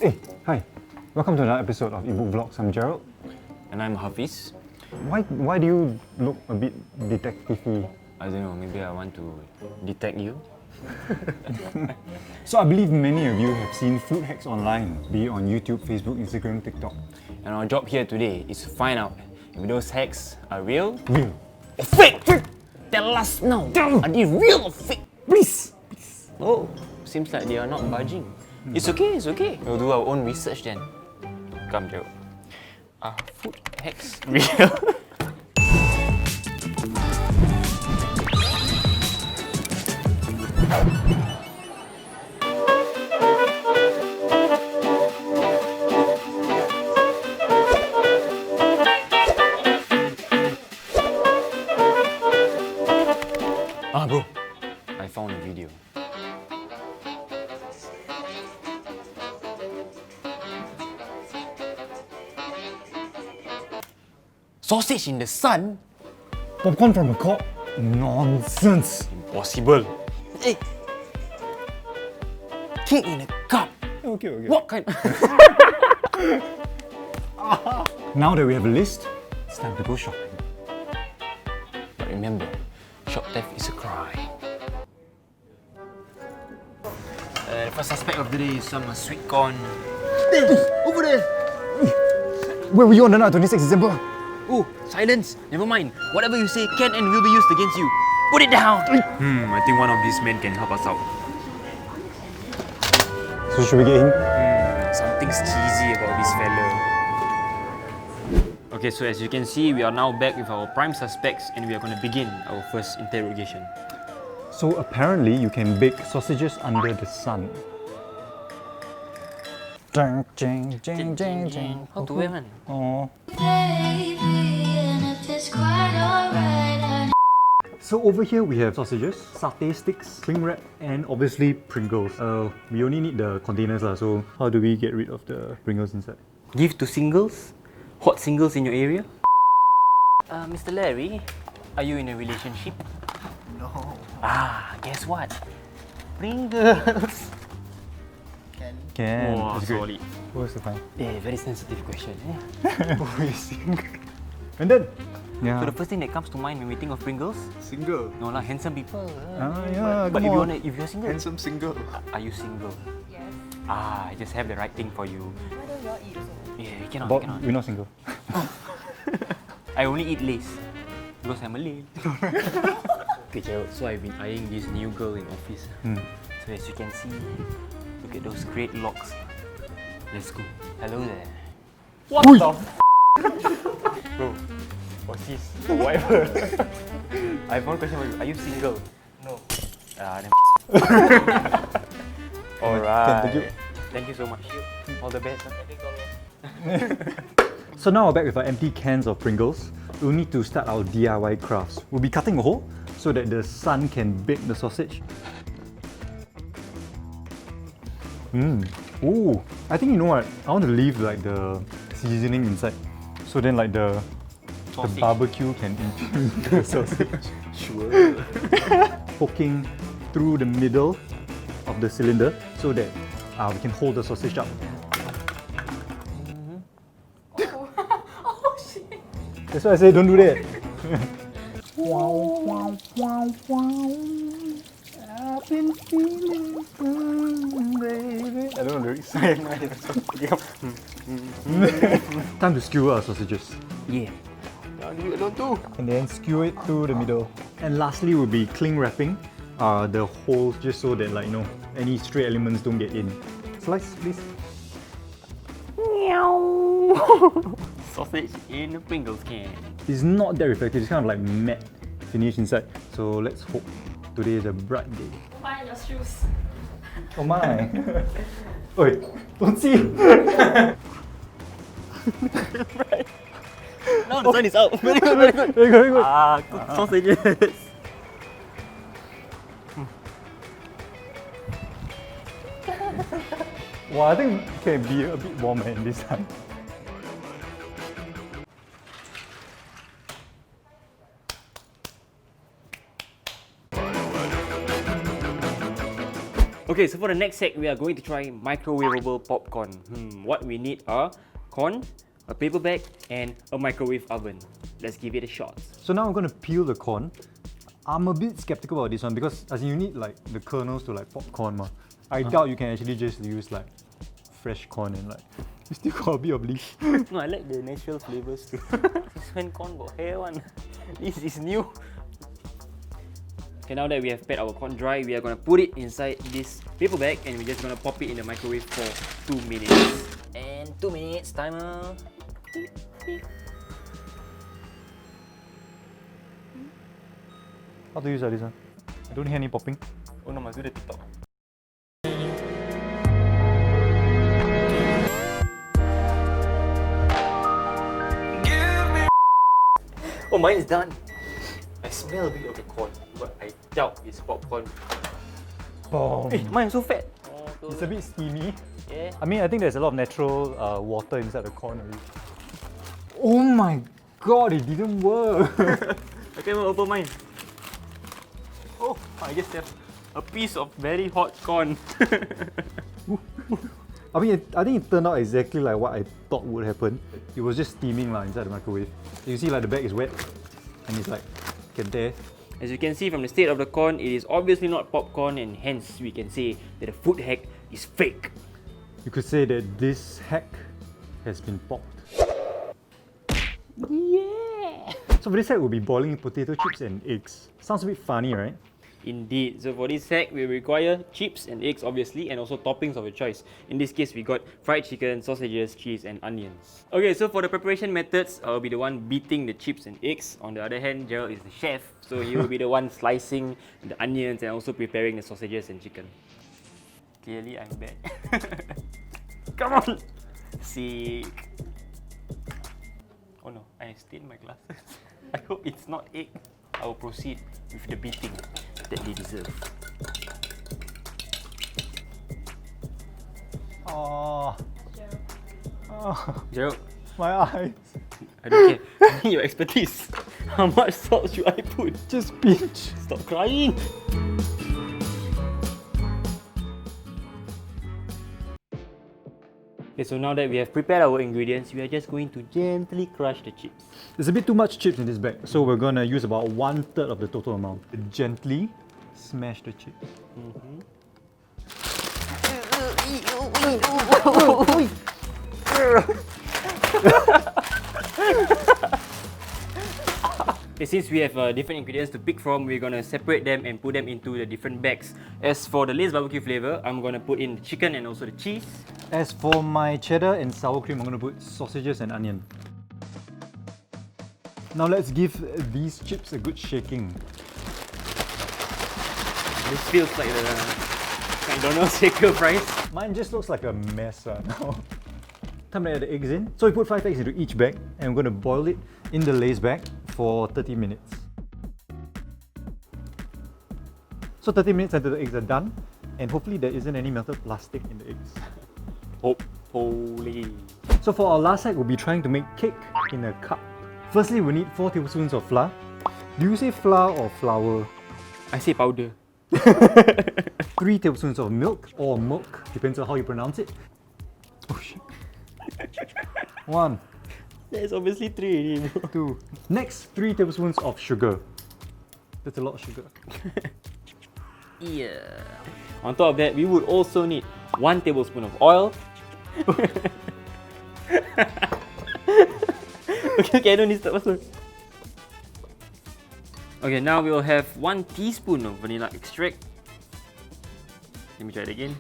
Hey, hi. Welcome to another episode of Eatbook Vlogs. I'm Jereld. And I'm Hafeez. Why do you look a bit detective-y? I don't know, maybe I want to detect you. So I believe many of you have seen food hacks online, be it on YouTube, Facebook, Instagram, TikTok. And our job here today is to find out if those hacks are real Real. or fake. Tell us now, are they real or fake? Please! Oh, seems like they are not budging. It's okay, it's okay. We'll do our own research then. Come, Joe. Are food hacks real? Bro, I found a video. Sausage in the sun? Popcorn from a cob? Nonsense! Impossible. Hey! Cake in a cup? Okay. What kind? Now that we have a list, it's time to go shopping. But remember, shop theft is a crime. The first suspect of the day is some sweet corn. Over there! Where were you on the night of 26 December? Oh, silence! Never mind. Whatever you say can and will be used against you. Put it down! I think one of these men can help us out. So should we get him? Something's cheesy about this fella. Okay, so as you can see, we are now back with our prime suspects and we are going to begin our first interrogation. So apparently you can bake sausages under the sun. How to wear one? Oh. So over here we have sausages, satay sticks, spring wrap, and obviously Pringles. We only need the containers so how do we get rid of the Pringles inside? Give to singles? Hot singles in your area? Mr. Larry, are you in a relationship? No. Guess what? Pringles! Can. Oh, That's great. sorry. What's the fine? Yeah, very sensitive question. And then? So Yeah. the first thing that comes to mind when we think of Pringles? Single. No lah, handsome people. Yeah, But come on. if you're single, Handsome single. are you single? Yes. I just have the right thing for you. Why don't you all eat also? Yeah, you cannot, Bob, cannot. we're not single. I only eat Lays because I'm Malay. Okay, Gerald, so I've been eyeing this new girl in office. So as you can see, look at those great locks. Let's go. Hello there. What the Bro, what's this? Whatever. I have one question for you. Are you single? No. Then Alright. Thank you. Thank you so much. All the best. So now we're back with our empty cans of Pringles. We'll need to start our DIY crafts. We'll be cutting a hole so that the sun can bake the sausage. Ooh, I think you know what? I want to leave like the seasoning inside, so then like the barbecue can infuse the sausage. Sure. Poking through the middle of the cylinder so that we can hold the sausage up. Oh shit! That's why I say don't do that. Wow, wow, wow, wow. I've been feeling good, baby. I don't know the lyrics. Time to skewer our sausages. Yeah. Don't do. And then skewer it through the middle. And lastly will be cling wrapping the holes just so that any stray elements don't get in. Slice, please. Sausage in a Pringles can. It's not that reflective, it's kind of like matte finish inside. So let's hope today is a bright day. Find your shoes. Oh my! Oi, don't see! No, the sun is out. Very good, very good. Very good, very good. Cooked sausages. Wow, I think it can be a bit warmer in this time. Okay, so for the next set, we are going to try microwavable popcorn. What we need are corn, a paper bag, and a microwave oven. Let's give it a shot. So now I'm going to peel the corn. I'm a bit skeptical about this one because as in you need like the kernels to like popcorn ma. I doubt you can actually just use like fresh corn and like you still got a bit of leaf. No, I like the natural flavors too. When corn got hair one. This is new. Okay, now that we have pet our corn dry, we are gonna put it inside this paper bag and we're just gonna pop it in the microwave for 2 minutes. And 2 minutes timer. How to use this one? I don't hear any popping. Oh no, must do the TikTok. Oh, mine is done. I smell a bit of the corn, but I doubt it's popcorn. Boom. Hey, mine is so fat. It's a bit steamy. Yeah. I mean, I think there's a lot of natural water inside the corn already. Oh my god, it didn't work! I can't even open mine. Oh, I just have a piece of very hot corn. I mean, I think it turned out exactly like what I thought would happen. It was just steaming inside the microwave. You see like the bag is wet and it's like, get there. As you can see from the state of the corn, it is obviously not popcorn and hence we can say that the food hack is fake. You could say that this hack has been popped. Yeah! So for this hack, we'll be boiling potato chips and eggs. Sounds a bit funny, right? Indeed. So for this hack, we require chips and eggs obviously and also toppings of your choice. In this case, we got fried chicken, sausages, cheese and onions. Okay, so for the preparation methods, I'll be the one beating the chips and eggs. On the other hand, Jereld is the chef, so he will be the one slicing the onions and also preparing the sausages and chicken. Clearly, I'm bad. Come on! Sick. Oh no, I stained my glasses. I hope it's not egg. I will proceed with the beating that they deserve. Oh, Jereld, my eyes. I don't care. I need your expertise. How much salt should I put? Just pinch. Stop crying. Okay, so now that we have prepared our ingredients, we are just going to gently crush the chips. There's a bit too much chips in this bag, so we're gonna use about 1/3 of the total amount. Gently smash the chips. Okay, since we have different ingredients to pick from, we're gonna separate them and put them into the different bags. As for the Lay's barbecue flavor, I'm gonna put in the chicken and also the cheese. As for my cheddar and sour cream, I'm gonna put sausages and onion. Now let's give these chips a good shaking. This feels like the McDonald's shaker fries. Mine just looks like a mess now. Time to add the eggs in. So we put 5 eggs into each bag and we're gonna boil it in the Lay's bag for 30 minutes. So 30 minutes until the eggs are done and hopefully there isn't any melted plastic in the eggs. Holy. So for our last hack, we'll be trying to make cake in a cup. Firstly, we need 4 tablespoons of flour. Do you say flour or flour? I say powder. 3 tablespoons of milk or milk, depends on how you pronounce it. Oh shit. 1, There's obviously 3 already, bro. 2. Next, 3 tablespoons of sugar. That's a lot of sugar. Yeah. On top of that, we would also need 1 tablespoon of oil. Okay, I don't need that first. Okay, now we will have 1 teaspoon of vanilla extract. Let me try it again.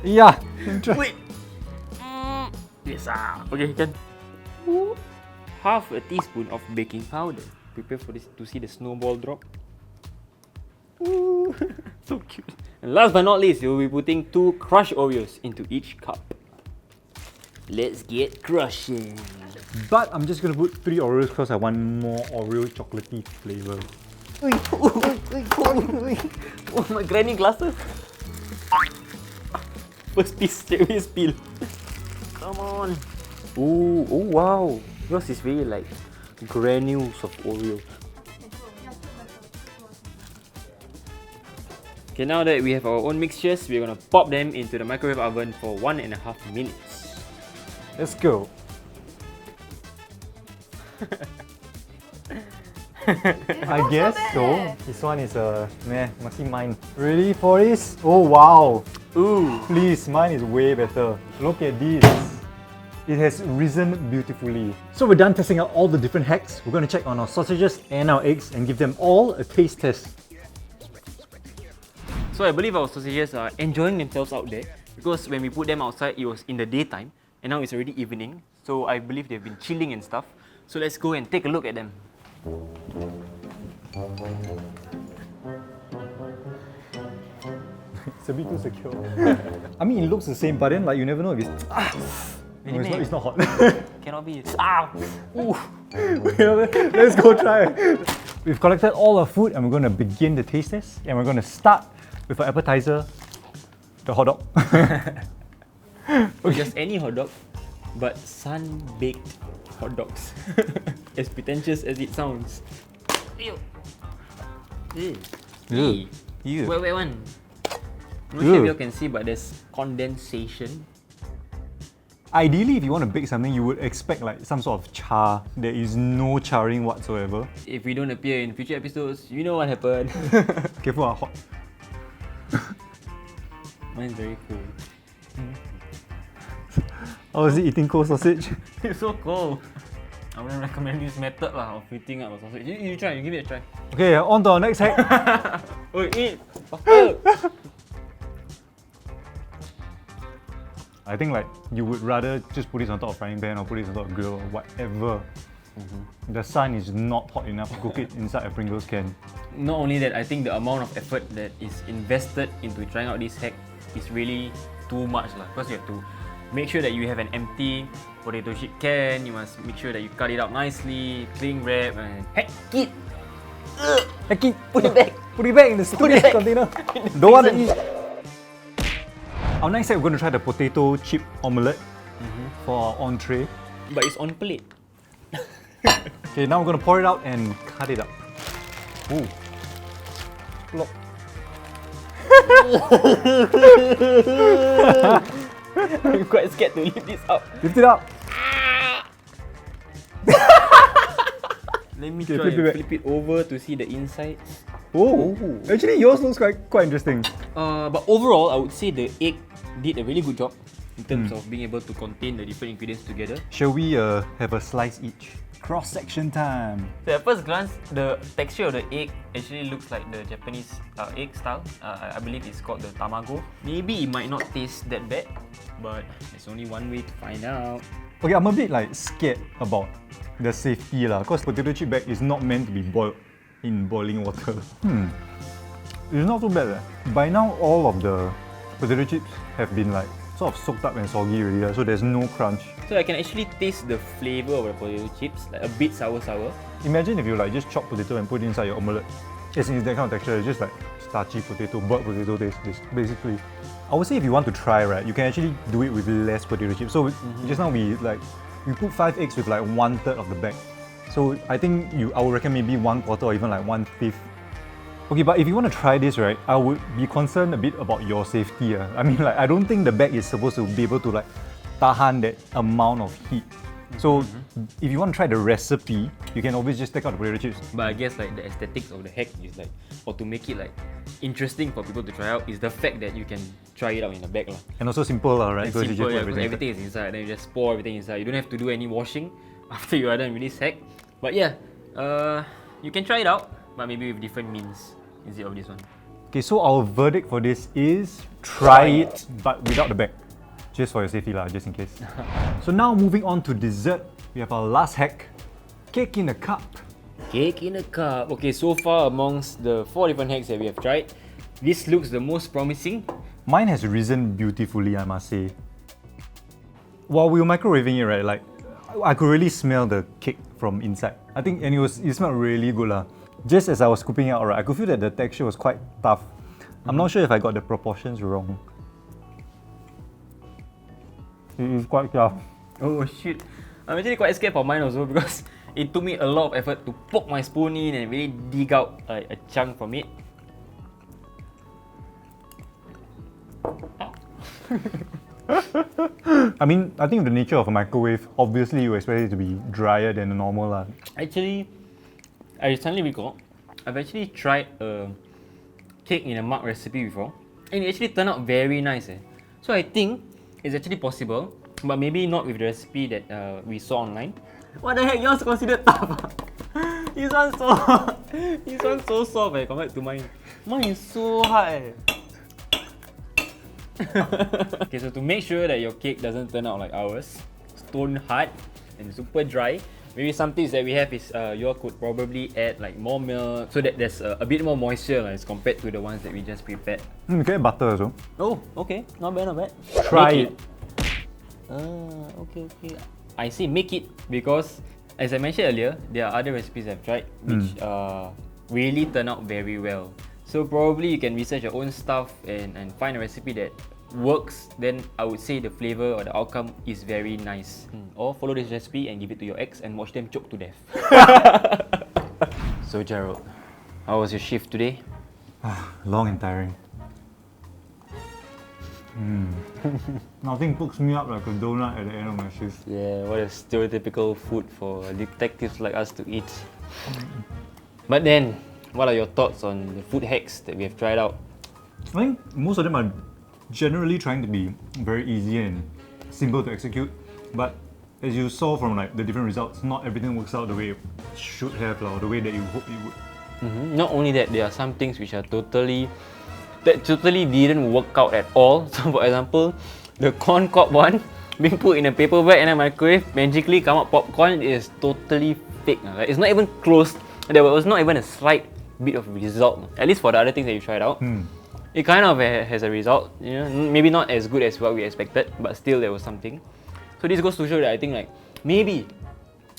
Yeah. Wait. Yes, okay, can. Half a teaspoon of baking powder. Prepare for this to see the snowball drop. Ooh, so cute. And last but not least, we will be putting 2 crushed Oreos into each cup. Let's get crushing. But I'm just gonna put 3 Oreos because I want more Oreo chocolatey flavor. Oh, my granny glasses. First piece straight away spill. Come on. Ooh, oh wow. Yours is really like granules of Oreo. Okay, now that we have our own mixtures, we're gonna pop them into the microwave oven for 1.5 minutes. Let's go. I guess so. This one is must see mine. Ready for this? Oh wow. Ooh. Please, mine is way better. Look at this. It has risen beautifully. So we're done testing out all the different hacks. We're going to check on our sausages and our eggs and give them all a taste test. So I believe our sausages are enjoying themselves out there because when we put them outside, it was in the daytime and now it's already evening. So I believe they've been chilling and stuff. So let's go and take a look at them. It's a bit too secure. I mean, it looks the same, but then like you never know if it's... Really, no, it's not hot. Cannot be. Ah! Ooh. Let's go try. We've collected all our food and we're going to begin the taste test. And we're going to start with our appetizer, the hot dog. Just any hot dog, but sun-baked hot dogs. As pretentious as it sounds. Ew. Ew. Ew. Wait one. I'm not sure if you can see, but there's condensation. Ideally, if you want to bake something, you would expect like some sort of char. There is no charring whatsoever. If we don't appear in future episodes, you know what happened. Careful, hot. Mine's very cool. How is it eating cold sausage? It's so cold. I wouldn't recommend this method of heating up a sausage. You try, you give it a try. Okay, on to our next hack. Oi, eat! Faster! I think like you would rather just put it on top of frying pan or put it on top of grill or whatever. The sun is not hot enough to cook it inside a Pringles can. Not only that, I think the amount of effort that is invested into trying out this hack is really too much because you have to make sure that you have an empty potato chip can, you must make sure that you cut it out nicely, cling wrap and hack it! Heck it! Put it back! Put it back in the stupid back. container! Don't want to eat! Our next hack, we're going to try the potato chip omelette for our entree. But it's on plate. Okay, now we're going to pour it out and cut it up. Ooh. Plop. I'm quite scared to lift this up. Lift it up! Let me Okay, try flip it and back. flip it over to see the insides. Oh! Actually, yours looks quite interesting. But overall, I would say the egg did a really good job in terms of being able to contain the different ingredients together. Shall we have a slice each? Cross-section time! So at first glance, the texture of the egg actually looks like the Japanese egg style. I believe it's called the tamago. Maybe it might not taste that bad, but there's only one way to find out. Okay, I'm a bit like scared about the safety lah, because potato chip bag is not meant to be boiled in boiling water. It's not too bad. By now, all of the potato chips have been like sort of soaked up and soggy already, so there's no crunch. So I can actually taste the flavor of the potato chips, like a bit sour. Imagine if you like just chop potato and put it inside your omelette. It's that kind of texture. It's just like starchy potato, burnt potato taste, basically. I would say if you want to try, right, you can actually do it with less potato chips. So just now we put 5 eggs with like 1/3 of the bag. So I think I would recommend maybe 1/4 or even like 1/5. Okay, but if you want to try this, right, I would be concerned a bit about your safety. I mean, like, I don't think the bag is supposed to be able to like tahan that amount of heat. So if you want to try the recipe, you can always just take out the potato chips. But I guess like the aesthetics of the hack is like, or to make it like interesting for people to try out, is the fact that you can try it out in a bag lah. And also simple, right? And Because you simple, just put because everything is inside. Then you just pour everything inside. You don't have to do any washing after you are done with this hack. But yeah, you can try it out, but maybe with different means instead of this one. Okay, so our verdict for this is try it, but without the bag. Just for your safety lah, just in case. So now moving on to dessert, we have our last hack, cake in a cup. Cake in a cup. Okay, so far amongst the 4 different hacks that we have tried, this looks the most promising. Mine has risen beautifully, I must say. While we were microwaving it, right, like I could really smell the cake from inside. I think, and it smelled really good lah. Just as I was scooping it out, right, I could feel that the texture was quite tough. I'm not sure if I got the proportions wrong. It is quite tough. Oh shit. I'm actually quite scared for mine also because it took me a lot of effort to poke my spoon in and really dig out a chunk from it. I mean, I think the nature of a microwave, obviously you expect it to be drier than the normal lah. Actually, I suddenly recall, I've actually tried a cake in a mug recipe before, and it actually turned out very nice. So I think it's actually possible, but maybe not with the recipe that we saw online. What the heck, yours considered tough? This one's so soft compared to mine. Mine is so hard. Okay, so to make sure that your cake doesn't turn out like ours, stone hard and super dry, maybe some tips that we have is you all could probably add like more milk so that there's a bit more moisture as compared to the ones that we just prepared. You can add butter also. Oh, okay, not bad, not bad. Try Make it. Okay. I say make it because, as I mentioned earlier, there are other recipes I've tried which really turn out very well. So probably you can research your own stuff and find a recipe that works, then I would say the flavor or the outcome is very nice. Or follow this recipe and give it to your ex and watch them choke to death. So Jereld, how was your shift today? Long and tiring. Nothing pokes me up like a donut at the end of my shift. Yeah, what a stereotypical food for detectives like us to eat. But then, what are your thoughts on the food hacks that we have tried out? I think most of them are generally trying to be very easy and simple to execute, but as you saw from like the different results, not everything works out the way it should have or the way that you hope it would. Not only that, there are some things which are totally didn't work out at all. So for example, the corn cob one being put in a paper bag and a microwave, magically come out popcorn is totally fake. Like, it's not even close. There was not even a slight bit of result. At least for the other things that you tried out. It kind of has a result, you know, maybe not as good as what we expected, but still there was something. So this goes to show that I think like maybe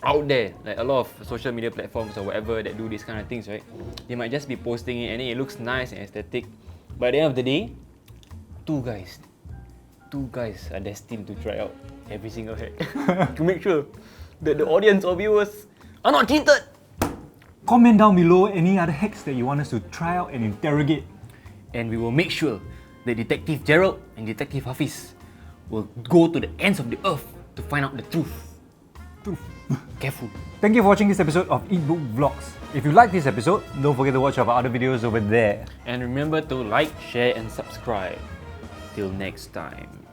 out there, like a lot of social media platforms or whatever that do these kind of things, right? They might just be posting it and then it looks nice and aesthetic. But at the end of the day, two guys are destined to try out every single hack to make sure that the audience or viewers are not cheated. Comment down below any other hacks that you want us to try out and interrogate. And we will make sure that Detective Jereld and Detective Hafeez will go to the ends of the earth to find out the truth. Careful. Thank you for watching this episode of Eatbook Vlogs. If you like this episode, don't forget to watch our other videos over there. And remember to like, share and subscribe. Till next time.